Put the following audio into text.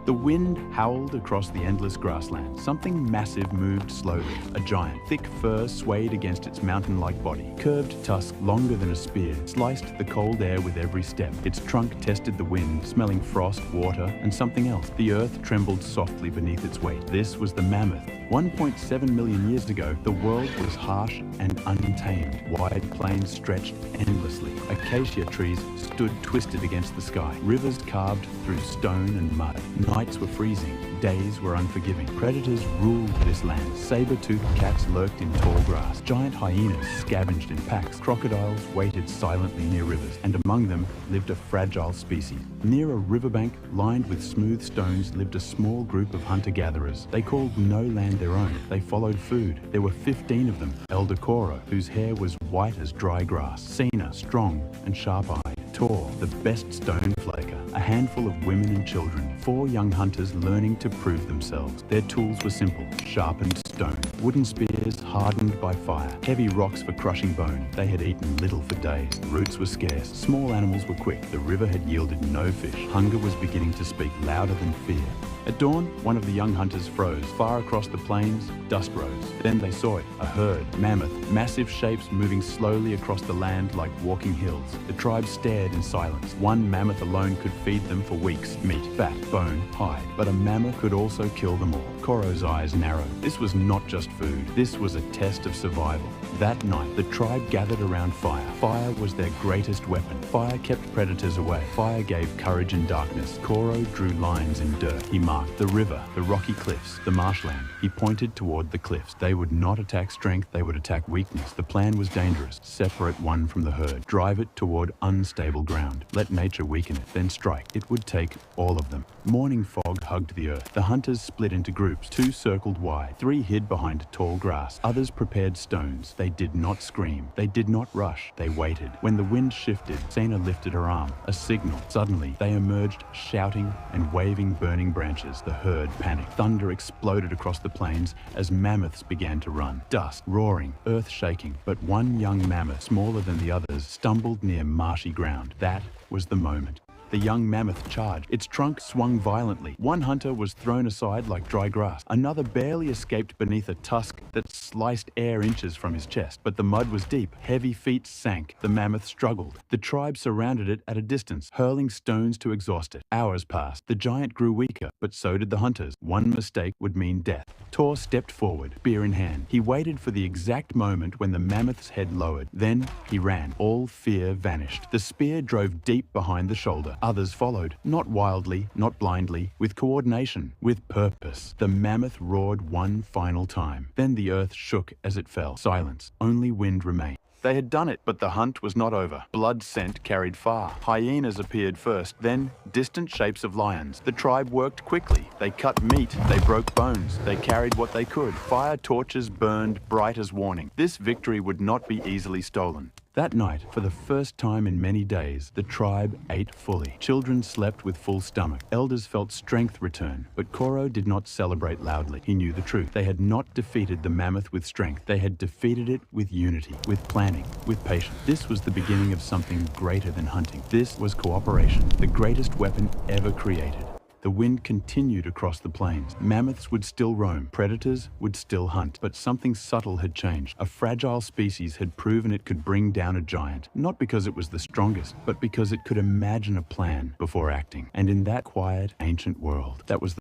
The wind howled across the endless grassland. Something massive moved slowly. A giant, thick fur swayed against its mountain-like body. Curved tusk, longer than a spear, sliced the cold air with every step. Its trunk tested the wind, smelling frost, water, and something else. The earth trembled softly beneath its weight. This was the mammoth. 1.7 million years ago, the world was harsh and untamed. Wide plains stretched endlessly. Acacia trees stood twisted against the sky. Rivers carved through stone and mud. Nights were freezing. Days were unforgiving. Predators ruled this land. Saber-toothed cats lurked in tall grass. Giant hyenas scavenged in packs. Crocodiles waited silently near rivers, and among them lived a fragile species. Near a riverbank lined with smooth stones lived a small group of hunter-gatherers. They called no land their own. They followed food. There were 15 of them. Elder Koro, whose hair was white as dry grass. Sina, strong and sharp-eyed. Tor, the best stone flaker. A handful of women and children. 4 young hunters learning to prove themselves. Their tools were simple. Sharpened stone. Wooden spears hardened by fire. Heavy rocks for crushing bone. They had eaten little for days. Roots were scarce. Small animals were quick. The river had yielded no fish. Hunger was beginning to speak louder than fear. At dawn, one of the young hunters froze. Far across the plains, dust rose. Then they saw it, a herd, mammoth, massive shapes moving slowly across the land like walking hills. The tribe stared in silence. One mammoth alone could feed them for weeks. Meat, fat, bone, hide. But a mammoth could also kill them all. Koro's eyes narrowed. This was not just food. This was a test of survival. That night, the tribe gathered around fire. Fire was their greatest weapon. Fire kept predators away. Fire gave courage in darkness. Koro drew lines in dirt. He marked the river, the rocky cliffs, the marshland. He pointed toward the cliffs. They would not attack strength, they would attack weakness. The plan was dangerous. Separate one from the herd. Drive it toward unstable ground. Let nature weaken it, then strike. It would take all of them. Morning fog hugged the earth. The hunters split into groups. 2 circled wide. 3 hid behind tall grass. Others prepared stones. They did not scream. They did not rush. They waited. When the wind shifted, Sena lifted her arm. A signal. Suddenly, they emerged, shouting and waving burning branches. The herd panicked. Thunder exploded across the plains as mammoths began to run. Dust, roaring, earth shaking. But one young mammoth, smaller than the others, stumbled near marshy ground. That was the moment. The young mammoth charged. Its trunk swung violently. One hunter was thrown aside like dry grass. Another barely escaped beneath a tusk that sliced air inches from his chest. But the mud was deep. Heavy feet sank. The mammoth struggled. The tribe surrounded it at a distance, hurling stones to exhaust it. Hours passed. The giant grew weaker, but so did the hunters. One mistake would mean death. Tor stepped forward, spear in hand. He waited for the exact moment when the mammoth's head lowered. Then he ran. All fear vanished. The spear drove deep behind the shoulder. Others followed, not wildly, not blindly, with coordination, with purpose. The mammoth roared one final time. Then the earth shook as it fell. Silence. Only wind remained. They had done it, but the hunt was not over. Blood scent carried far. Hyenas appeared first, then distant shapes of lions. The tribe worked quickly. They cut meat, they broke bones, they carried what they could. Fire torches burned bright as warning. This victory would not be easily stolen. That night, for the first time in many days, the tribe ate fully. Children slept with full stomach. Elders felt strength return, but Koro did not celebrate loudly. He knew the truth. They had not defeated the mammoth with strength. They had defeated it with unity, with planning, with patience. This was the beginning of something greater than hunting. This was cooperation, the greatest weapon ever created. The wind continued across the plains. Mammoths would still roam. Predators would still hunt. But something subtle had changed. A fragile species had proven it could bring down a giant. Not because it was the strongest, but because it could imagine a plan before acting. And in that quiet, ancient world, that was the